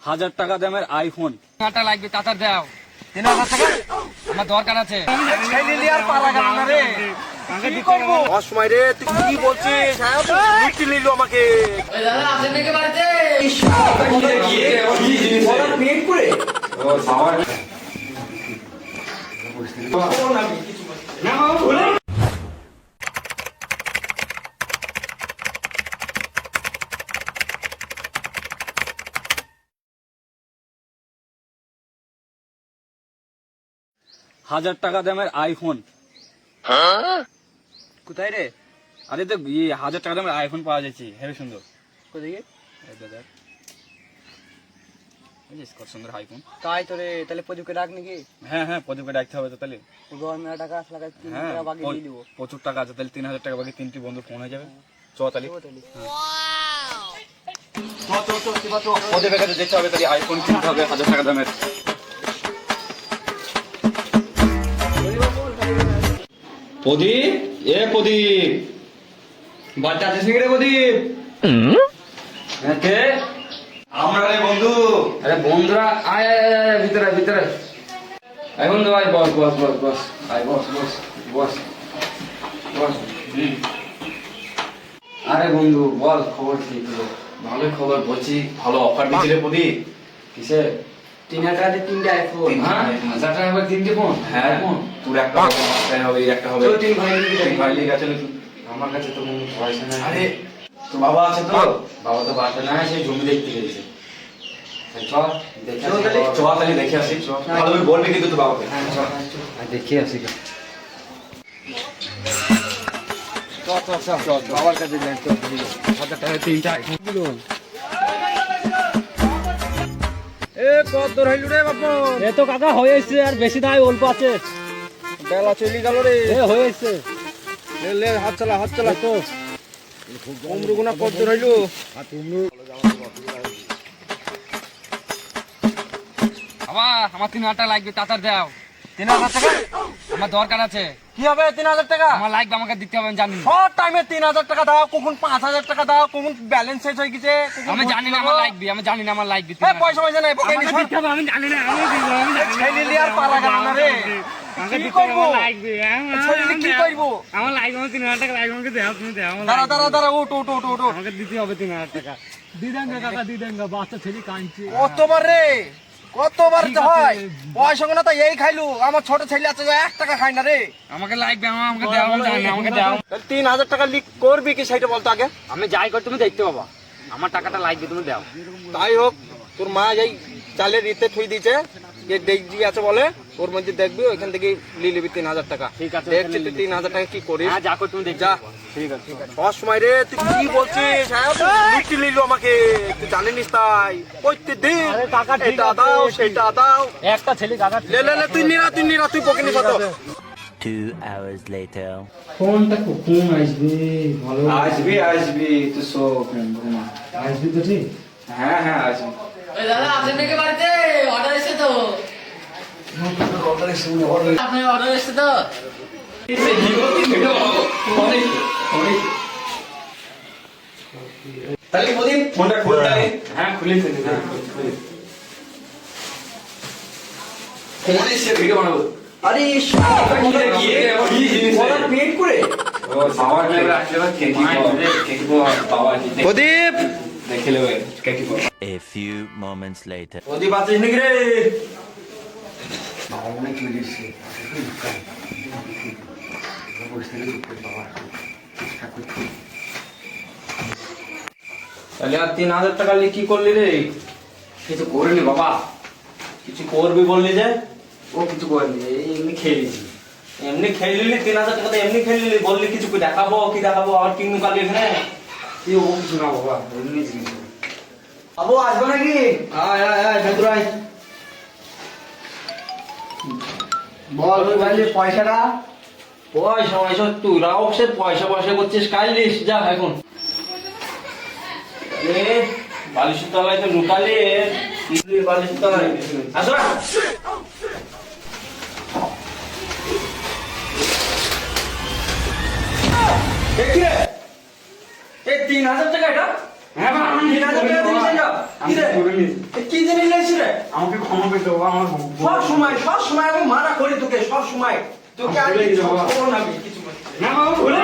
1000 টাকা দামের আইফোন। টাকা লাগবে তাড়াতাড়ি দাও। 3000 টাকা আমার দরকার আছে। আর পারা গেল না রে, কি করবো? অসময় রে, তুই কি বলছিস? লুটি নিল আমাকে। দাদা আসেন নাকি বাড়িতে? পেট করে $1000 দামের আইফোন। কোথায় রে? আরে তো 1000 টাকা দামের আইফোন পাওয়া যাচ্ছে, হেবি সুন্দর। কোথায়? কত সুন্দর আইফোন। তাই তো রে, তাহলে প্রদীপকে ডাক নাকি? হ্যাঁ হ্যাঁ, প্রদীপকে ডাকতে হবে তো তাহলে। গভর্নমেন্ট টাকা আসলে 3 হ্যাঁ, টাকা বাকি দিয়ে দিব। প্রচুর টাকা আছে, তাহলে 3000 টাকা বাকি 3টি বন্ধু ফোন হয়ে যাবে। চ তাহলে প্রদীপের কাছে যেতে হবে, তাহলে আইফোন কিনতে হবে 1000 টাকা দামের। প্রদীপ, প্রদীপ বাচ্চা আছিস নাকি রে প্রদীপ? আমরা রে বন্ধু। আরে বন্ধুরা আয় ভিতরে ভিতরে। আয় বন্ধু আয়, বস বস বস বস। আয় বস বস বস বস। আরে বন্ধু বল, খবর কি? ভালোই খবর। বলছি ভালো অফার দিয়েছিলে প্রদীপ। কিসে? 3000 টাকা দিয়ে 3টা আইফোন। হ্যাঁ 1000 টাকা করে 3টে ফোন। হ্যাঁ, তোর একটা হবে, একটা হবে। তো 3 ভাই নিবি। তিন ভাই লিগ আছে নাকি? আমার কাছে তো কোনো পয়সা নাই। আরে তোর বাবা আছে তো? বাবা তো বাসা নাই, সেই জমি দেখতে গেছে। চল দেখে আসি। তাহলে দেখে আসি। ভালো করে বলবি কিন্তু তোর বাবাকে। হ্যাঁ চল দেখে আসি। চল বাবার কাছে যাই। 1000 টাকা 3টা আইফোন বলুন। কত দূর হইল রে বাপু? এ তো কাকা হয়েছে, আর বেশি নাই, অল্প আছে। বেলা চলে গেল রে। হয়েছে লে হাত চালা তো। কুমড়ুগুনা কত দূর হইল? বাবা আমার 3000 টাকা লাগবে, তাড়াতাড়ি দাও। 3000 টাকা? আমার দরকার আছে। কি হবে 3000 টাকা? আমার লাগবে, আমাকে দিতে হবে, আমি জানি না। সব টাইমে 3000 টাকা দাও, কখন 5000 টাকা দাও, কখন ব্যালেন্স শেষ হয়ে গেছে, আমি জানি না আমার লাগবে, আমি জানি না আমার লাগবে। পয়সা নাই বকে নি। দিতে হবে, আমি জানি না, আমি দিব, আমি জানি না। ছেলে আর পারা গেল না রে, আমাকে কি দিতে হবে, করবো? আমার লাগবে। ছেলে কি করবো? আমার লাগবে, আমার 3000 টাকা লাগবে, আমাকে দাও, তুমি দাও, আমার দাঁড়া লাগবে। দাঁড়া দাঁড়া, উঠ উঠ উঠ উঠ। আমাকে দিতে হবে 3000 টাকা। দিয়ে দেন কাকা, দিয়ে দেন, বাচ্চা ছেলে কাঁদছে। কতবার রে, কতবার তো হয় পয়সা গুলো তো এই খাইলু। আমার ছোট ছেলে আছে 1 টাকা খাই না রে। আমাকে লাগবে, আমাকে দাও, আমি জানি না, আমাকে দাও। 3000 টাকা লিক করবি কি সেটা বলতো আগে। আমি যাই কর, তুমি দেখতে পাবা। আমার টাকাটা লাগবে, তুমি দাও। তাই হোক, তোর মা এই চালের রিতে থুই দিয়েছে, যে ডেকজি আছে বলে ওর মধ্যে দেখবি, ওইখান থেকে নিয়ে নিবি 3000 টাকা। ঠিক আছে, দেখছি তুই 3000 টাকা কি করিস। হ্যাঁ যা কর তুমি দেখতে যা। পাবা। ঠিক আছে। অসময় রে, তুই কি বলছিস? লুটি নিল আমাকে, তুই জানিস তাই প্রত্যেকদিন আরে কাকা, ঠিক এটা আছে। দাও সেটা দাও। একটা ছেলে কাকা। লে লে লে, তুই নিরা তুই বকে নিস তো। 2 hours later. ফোনটা কখন আসবে? ভালো আসবি তুই সব। আসবি তো ঠিক। হ্যাঁ হ্যাঁ আসবি। দাদা আসেন নাকি বাড়িতে? অর্ডার এসেছে তো। আপনার অর্ডার এসেছে তো। তাহলে প্রদীপ ফোনটা খুল তাহলে। হ্যাঁ খুলে ফেলি। ফোন এসে ভিডিও বানাবো। আরে পেট করে ও সাওয়ার কে রাখলে বা কেকিবো বাবা কি প্রদীপ। দেখে লবে কেকিবো। A few moments later. প্রদীপ আছিস নাকি রে? তাহলে আর 3000 টাকা নিয়ে কি করলি রে? কিছু করিনি বাবা। কিছু করবি বললি যে? ও কিছু করিনি, এই এমনি খেয়ে নিয়েছি। এমনি খেয়ে নিলি 3000 টাকা, এমনি খেয়ে নিলি, বললি কিছু দেখাবো কি দেখাবো, আবার কিনু কালি এখানে। কি ও কিছু না বাবা, এমনি জিনিস। আবু আসবে নাকি? আয় আয় আয় ভেতর আয়। বল ভাই পয়সাটা। পয়সা তুই রাও সে পয়সা করছিস, কাইলিস যা এখন। বালিশের তলায় তো লুকালে, বালিশের তলায় আসো না। এই 3000 টাকা এটা হ্যাঁ বাবা, আমি 3000 টাকা দিয়েছে যা আমি কি রে করে নিয়েছি। এ কি জিনিস লেছিস রে আমাকে ক্ষমা করে দেবো আমার সব সময় আমি মানা করি তোকে সব সময় তোকে আর ভুলে কিছু যাবো। করবো না আমি কিছু করছি না। না বাবা ভুলে